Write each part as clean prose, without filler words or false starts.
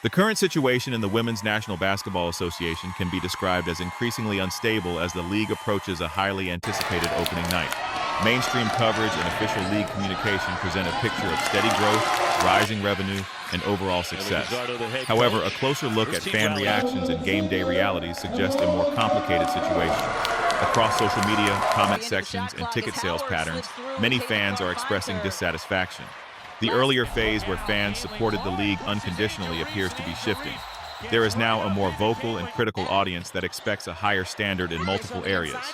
The current situation in the Women's National Basketball Association can be described as increasingly unstable as the league approaches a highly anticipated opening night. Mainstream coverage and official league communication present a picture of steady growth, rising revenue, and overall success. However, a closer look at fan reactions and game day realities suggests a more complicated situation. Across social media, comment sections, and ticket sales patterns, many fans are expressing dissatisfaction. The earlier phase where fans supported the league unconditionally appears to be shifting. There is now a more vocal and critical audience that expects a higher standard in multiple areas.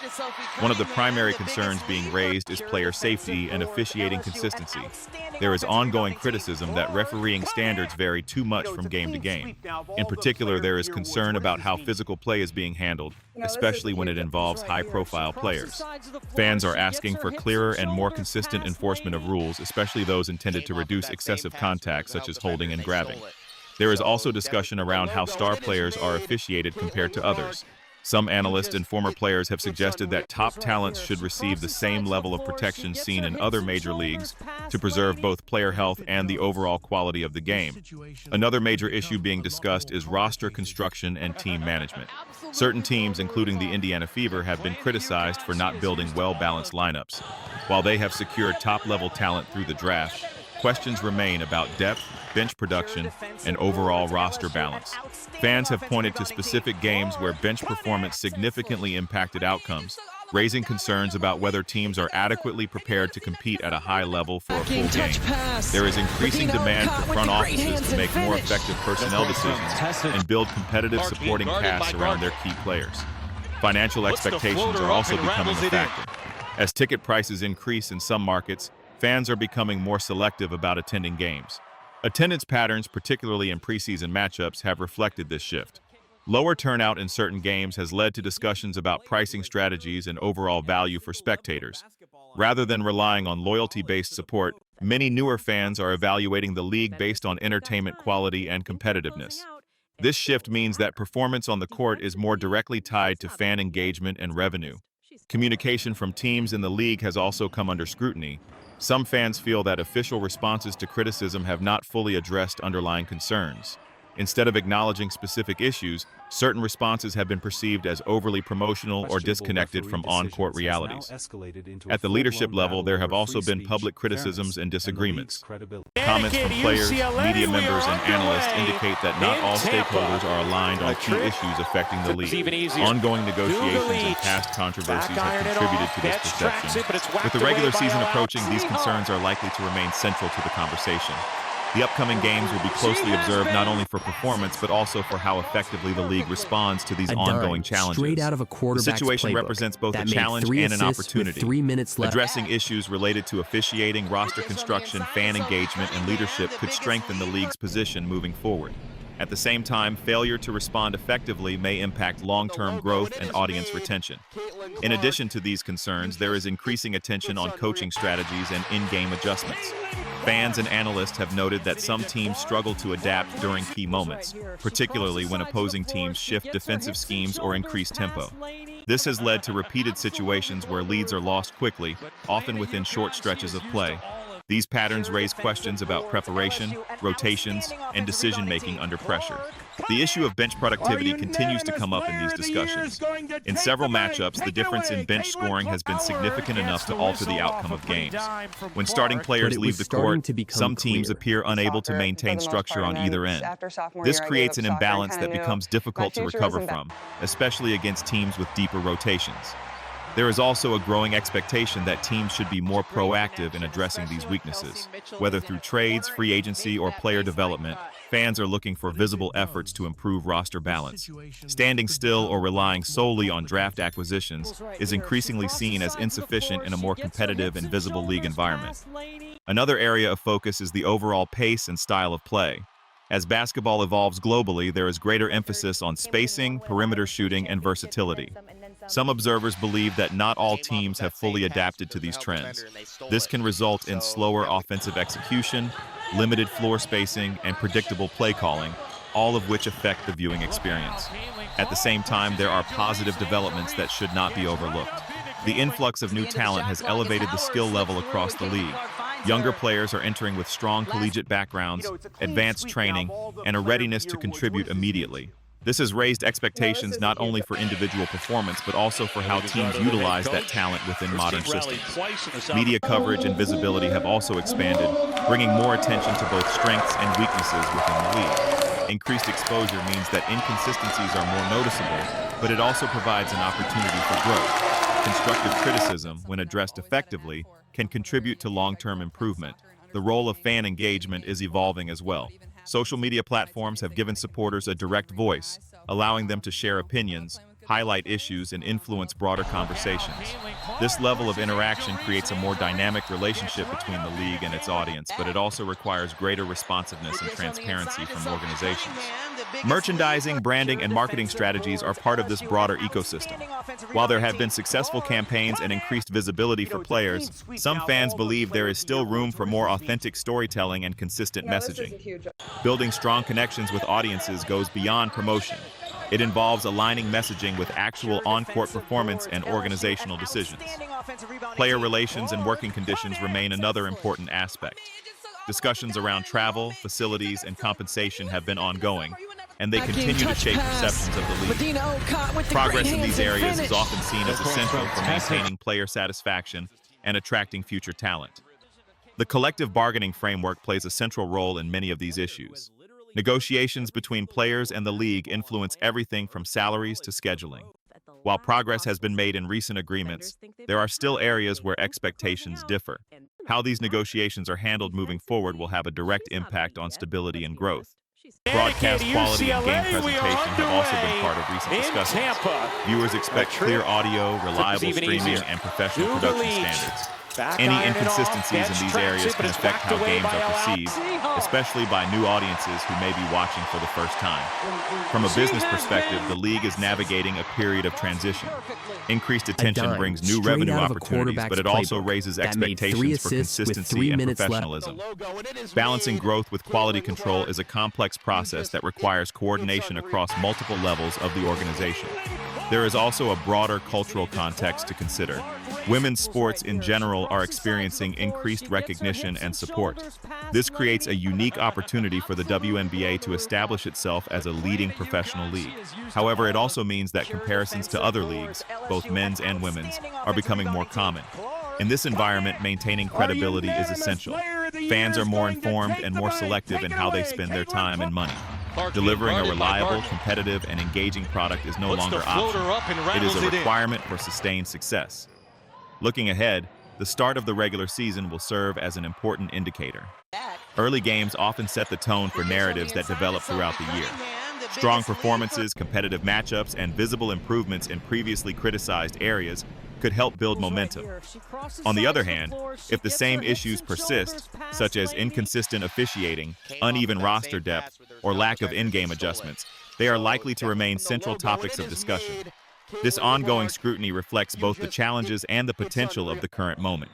One of the primary concerns being raised is player safety and officiating consistency. There is ongoing criticism that refereeing standards vary too much from game to game. In particular, there is concern about how physical play is being handled, especially when it involves high-profile players. Fans are asking for clearer and more consistent enforcement of rules, especially those intended to reduce excessive contact, such as holding and grabbing. There is also discussion around how star players are officiated compared to others. Some analysts and former players have suggested that top talents should receive the same level of protection seen in other major leagues to preserve both player health and the overall quality of the game. Another major issue being discussed is roster construction and team management. Certain teams, including the Indiana Fever, have been criticized for not building well-balanced lineups. While they have secured top-level talent through the draft, questions remain about depth, bench production, and overall roster balance. Fans have pointed to specific games where bench performance significantly impacted outcomes, raising concerns about whether teams are adequately prepared to compete at a high level for a full game. There is increasing demand for front offices to make more effective personnel decisions and build competitive supporting casts around their key players. Financial expectations are also becoming a factor. As ticket prices increase in some markets, fans are becoming more selective about attending games. Attendance patterns, particularly in preseason matchups, have reflected this shift. Lower turnout in certain games has led to discussions about pricing strategies and overall value for spectators. Rather than relying on loyalty-based support, many newer fans are evaluating the league based on entertainment quality and competitiveness. This shift means that performance on the court is more directly tied to fan engagement and revenue. Communication from teams in the league has also come under scrutiny. Some fans feel that official responses to criticism have not fully addressed underlying concerns. Instead of acknowledging specific issues, certain responses have been perceived as overly promotional or disconnected from on-court realities. At the leadership level, there have also been public criticisms and disagreements. Comments from players, media members, and analysts indicate that not all stakeholders are aligned on key issues affecting the league. Ongoing negotiations and past controversies have contributed to this perception. With the regular season approaching, these concerns are likely to remain central to the conversation. The upcoming games will be closely observed not only for performance, but also for how effectively the league responds to these ongoing challenges. Straight out of a quarterback's the situation playbook represents both a that made challenge 3 and an assists with opportunity. 3 minutes left. Addressing issues related to officiating, roster construction, fan engagement, and leadership could strengthen the league's position moving forward. At the same time, failure to respond effectively may impact long-term growth and audience retention. In addition to these concerns, there is increasing attention on coaching strategies and in-game adjustments. Fans and analysts have noted that some teams struggle to adapt during key moments, particularly when opposing teams shift defensive schemes or increase tempo. This has led to repeated situations where leads are lost quickly, often within short stretches of play. These patterns raise questions about preparation, rotations, and decision-making under pressure. The issue of bench productivity continues to come up in these discussions. In several matchups, the difference in bench scoring has been significant enough to alter the outcome of games. When starting players leave the court, some teams appear unable to maintain structure on either end. This creates an imbalance that becomes difficult to recover from, especially against teams with deeper rotations. There is also a growing expectation that teams should be more proactive in addressing these weaknesses. Whether through trades, free agency, or player development, fans are looking for visible efforts to improve roster balance. Standing still or relying solely on draft acquisitions is increasingly seen as insufficient in a more competitive and visible league environment. Another area of focus is the overall pace and style of play. As basketball evolves globally, there is greater emphasis on spacing, perimeter shooting, and versatility. Some observers believe that not all teams have fully adapted to these trends. This can result in slower offensive execution, limited floor spacing, and predictable play calling, all of which affect the viewing experience. At the same time, there are positive developments that should not be overlooked. The influx of new talent has elevated the skill level across the league. Younger players are entering with strong collegiate backgrounds, advanced training, and a readiness to contribute immediately. This has raised expectations not only for individual performance, but also for how teams utilize that talent within modern systems. Media coverage and visibility have also expanded, bringing more attention to both strengths and weaknesses within the league. Increased exposure means that inconsistencies are more noticeable, but it also provides an opportunity for growth. Constructive criticism, when addressed effectively, can contribute to long-term improvement. The role of fan engagement is evolving as well. Social media platforms have given supporters a direct voice, allowing them to share opinions, highlight issues, and influence broader conversations. This level of interaction creates a more dynamic relationship between the league and its audience, but it also requires greater responsiveness and transparency from organizations. Merchandising, branding, and marketing strategies are part of this broader ecosystem. While there have been successful campaigns and increased visibility for players, some fans believe there is still room for more authentic storytelling and consistent messaging. Building strong connections with audiences goes beyond promotion. It involves aligning messaging with actual on-court performance and organizational decisions. Player relations and working conditions remain another important aspect. Discussions around travel, facilities, and compensation have been ongoing, and they continue to shape perceptions of the league. Progress in these areas is often seen as essential for maintaining player satisfaction and attracting future talent. The collective bargaining framework plays a central role in many of these issues. Negotiations between players and the league influence everything from salaries to scheduling. While progress has been made in recent agreements, there are still areas where expectations differ. How these negotiations are handled moving forward will have a direct impact on stability and growth. Broadcast quality and game presentation have also been part of recent discussions. Viewers expect clear audio, reliable streaming, and professional production standards. Any inconsistencies in these areas can affect how games are perceived, especially by new audiences who may be watching for the first time. From a business perspective, the league is navigating a period of transition. Increased attention brings new revenue opportunities, but it also raises expectations for consistency and professionalism. Balancing growth with quality control is a complex process that requires coordination across multiple levels of the organization. There is also a broader cultural context to consider. Women's sports in general are experiencing increased recognition and support. This creates a unique opportunity for the WNBA to establish itself as a leading professional league. However, it also means that comparisons to other leagues, both men's and women's, are becoming more common. In this environment, maintaining credibility is essential. Fans are more informed and more selective in how they spend their time and money. Delivering a reliable, competitive, and engaging product is no longer optional. It is a requirement for sustained success. Looking ahead, the start of the regular season will serve as an important indicator. Early games often set the tone for narratives that develop throughout the year. Strong performances, competitive matchups, and visible improvements in previously criticized areas could help build momentum. On the other hand, if the same issues persist, such as inconsistent officiating, uneven roster depth, or lack of in-game adjustments, they are likely to remain central topics of discussion. This ongoing scrutiny reflects both the challenges and the potential of the current moment.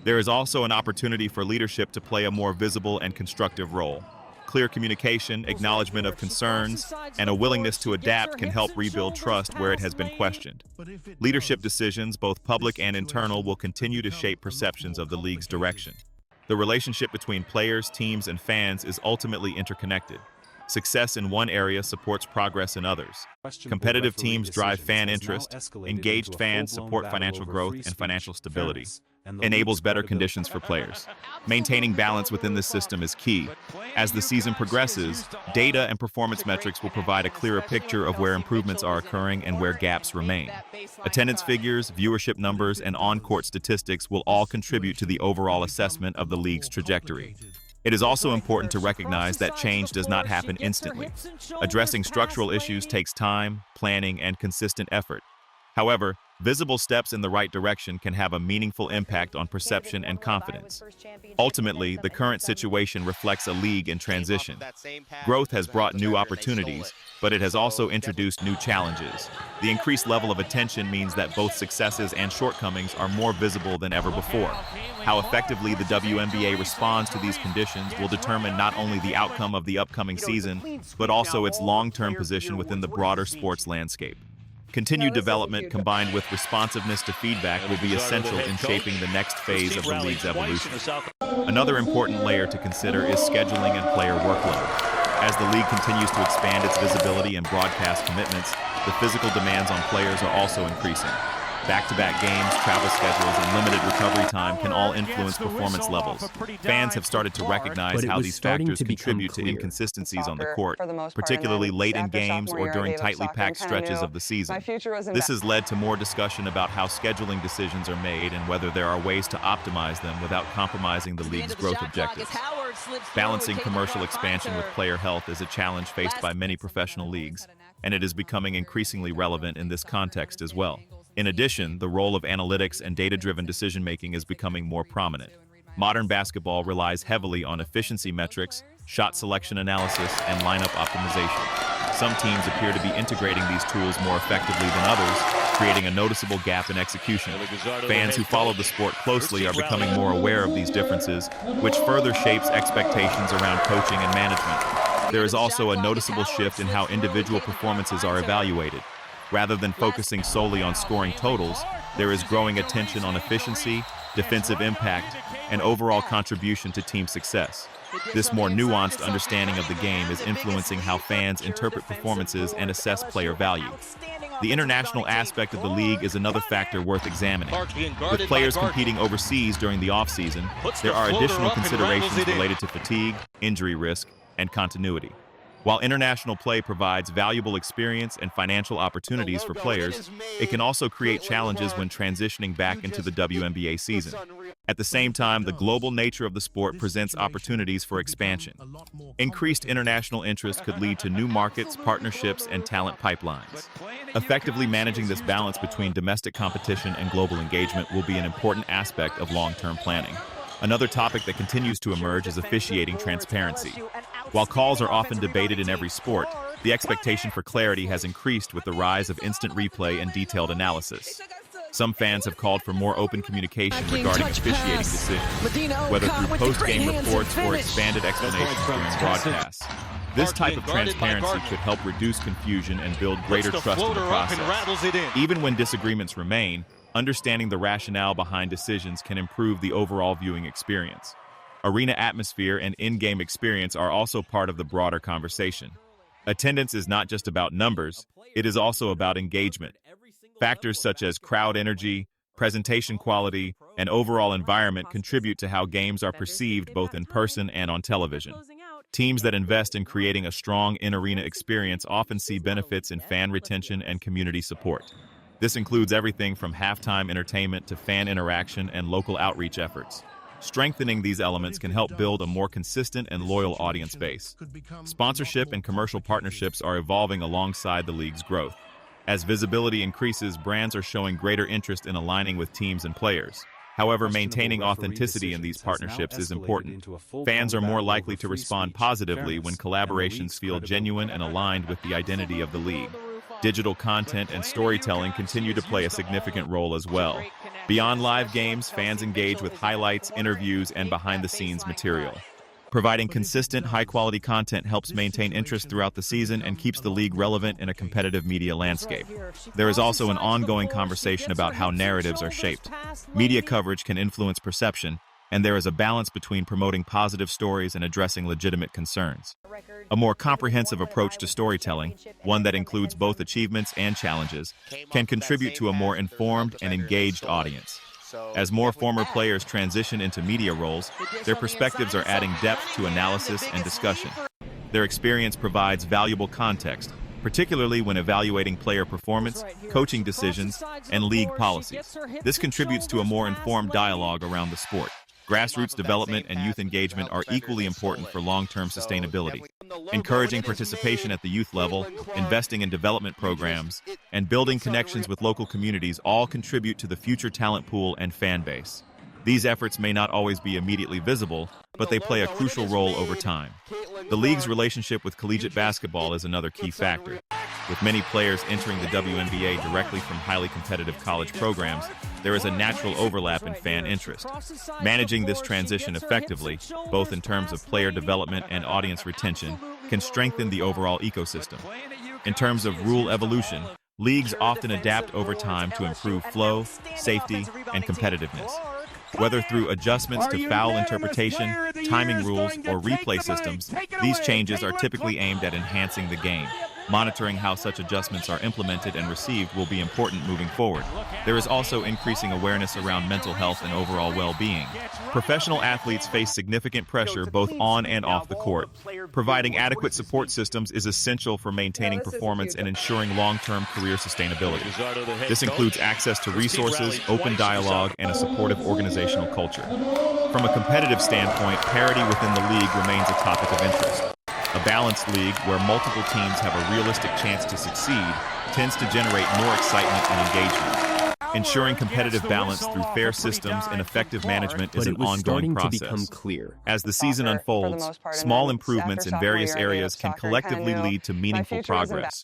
There is also an opportunity for leadership to play a more visible and constructive role. Clear communication, acknowledgement of concerns, and a willingness to adapt can help rebuild trust where it has been questioned. Leadership decisions, both public and internal, will continue to shape perceptions of the league's direction. The relationship between players, teams, and fans is ultimately interconnected. Success in one area supports progress in others. Competitive teams drive fan interest, engaged fans support financial growth and financial stability, enables better conditions for players. Maintaining balance within this system is key. As the season progresses, data and performance metrics will provide a clearer picture of where improvements are occurring and where gaps remain. Attendance figures, viewership numbers, and on-court statistics will all contribute to the overall assessment of the league's trajectory. It is also important to recognize that change does not happen instantly. Addressing structural issues takes time, planning, and consistent effort. However, visible steps in the right direction can have a meaningful impact on perception and confidence. Ultimately, the current situation reflects a league in transition. Growth has brought new opportunities, but it has also introduced new challenges. The increased level of attention means that both successes and shortcomings are more visible than ever before. How effectively the WNBA responds to these conditions will determine not only the outcome of the upcoming season, but also its long-term position within the broader sports landscape. Continued development combined with responsiveness to feedback will be essential in shaping the next phase of the league's evolution. Another important layer to consider is scheduling and player workload. As the league continues to expand its visibility and broadcast commitments, the physical demands on players are also increasing. Back-to-back games, travel schedules, and limited recovery time can all influence performance levels. Fans have started to recognize how these factors contribute to inconsistencies on the court, particularly late in games or during tightly packed stretches of the season. This has led to more discussion about how scheduling decisions are made and whether there are ways to optimize them without compromising the league's growth objectives. Balancing commercial expansion with player health is a challenge faced by many professional leagues, and it is becoming increasingly relevant in this context as well. In addition, the role of analytics and data-driven decision-making is becoming more prominent. Modern basketball relies heavily on efficiency metrics, shot selection analysis, and lineup optimization. Some teams appear to be integrating these tools more effectively than others, creating a noticeable gap in execution. Fans who follow the sport closely are becoming more aware of these differences, which further shapes expectations around coaching and management. There is also a noticeable shift in how individual performances are evaluated. Rather than focusing solely on scoring totals, there is growing attention on efficiency, defensive impact, and overall contribution to team success. This more nuanced understanding of the game is influencing how fans interpret performances and assess player value. The international aspect of the league is another factor worth examining. With players competing overseas during the off-season, there are additional considerations related to fatigue, injury risk, and continuity. While international play provides valuable experience and financial opportunities for players, it can also create challenges when transitioning back into the WNBA season. At the same time, the global nature of the sport presents opportunities for expansion. Increased international interest could lead to new markets, partnerships, and talent pipelines. Effectively managing this balance between domestic competition and global engagement will be an important aspect of long-term planning. Another topic that continues to emerge is officiating transparency. While calls are often debated in every sport, the expectation for clarity has increased with the rise of instant replay and detailed analysis. Some fans have called for more open communication regarding officiating decisions, whether through post-game reports or expanded explanations during broadcasts. This type of transparency could help reduce confusion and build greater trust in the process. Even when disagreements remain, understanding the rationale behind decisions can improve the overall viewing experience. Arena atmosphere and in-game experience are also part of the broader conversation. Attendance is not just about numbers, it is also about engagement. Factors such as crowd energy, presentation quality, and overall environment contribute to how games are perceived both in person and on television. Teams that invest in creating a strong in-arena experience often see benefits in fan retention and community support. This includes everything from halftime entertainment to fan interaction and local outreach efforts. Strengthening these elements can help build a more consistent and loyal audience base. Sponsorship and commercial partnerships are evolving alongside the league's growth. As visibility increases, brands are showing greater interest in aligning with teams and players. However, maintaining authenticity in these partnerships is important. Fans are more likely to respond positively when collaborations feel genuine and aligned with the identity of the league. Digital content and storytelling continue to play a significant role as well. Beyond live games, fans engage with highlights, interviews, and behind-the-scenes material. Providing consistent, high-quality content helps maintain interest throughout the season and keeps the league relevant in a competitive media landscape. There is also an ongoing conversation about how narratives are shaped. Media coverage can influence perception, and there is a balance between promoting positive stories and addressing legitimate concerns. A more comprehensive approach to storytelling, one that includes both achievements and challenges, can contribute to a more informed and engaged audience. As more former players transition into media roles, their perspectives are adding depth to analysis and discussion. Their experience provides valuable context, particularly when evaluating player performance, coaching decisions, and league policies. This contributes to a more informed dialogue around the sport. Grassroots development and youth engagement are equally important for long-term sustainability. Encouraging participation at the youth level, investing in development programs, and building connections with local communities all contribute to the future talent pool and fan base. These efforts may not always be immediately visible, but they play a crucial role over time. The league's relationship with collegiate basketball is another key factor. With many players entering the WNBA directly from highly competitive college programs, there is a natural overlap in fan interest. Managing this transition effectively, both in terms of player development and audience retention, can strengthen the overall ecosystem. In terms of rule evolution, Leagues often adapt over time to improve flow, safety, and competitiveness. Whether through adjustments to foul interpretation, timing rules, or replay systems, these changes are typically aimed at enhancing the game. Monitoring how such adjustments are implemented and received will be important moving forward. There is also increasing awareness around mental health and overall well-being. Professional athletes face significant pressure both on and off the court. Providing adequate support systems is essential for maintaining performance and ensuring long-term career sustainability. This includes access to resources, open dialogue, and a supportive organizational culture. From a competitive standpoint, parity within the league remains a topic of interest. A balanced league where multiple teams have a realistic chance to succeed tends to generate more excitement and engagement. Ensuring competitive balance through fair systems and effective management is an ongoing process. As the season unfolds, small improvements in various areas can collectively lead to meaningful progress.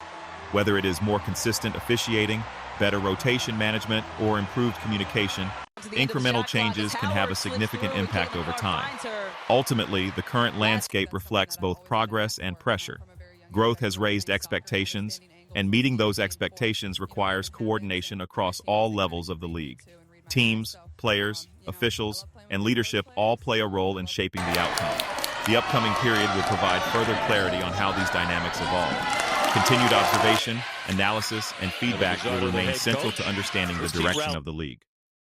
Whether it is more consistent officiating, better rotation management, or improved communication, incremental changes can have a significant impact over time. Ultimately, the current landscape reflects both progress and pressure. Growth has raised expectations, and meeting those expectations requires coordination across all levels of the league. Teams, players, officials, and leadership all play a role in shaping the outcome. The upcoming period will provide further clarity on how these dynamics evolve. Continued observation, analysis, and feedback will remain central to understanding the direction of the league.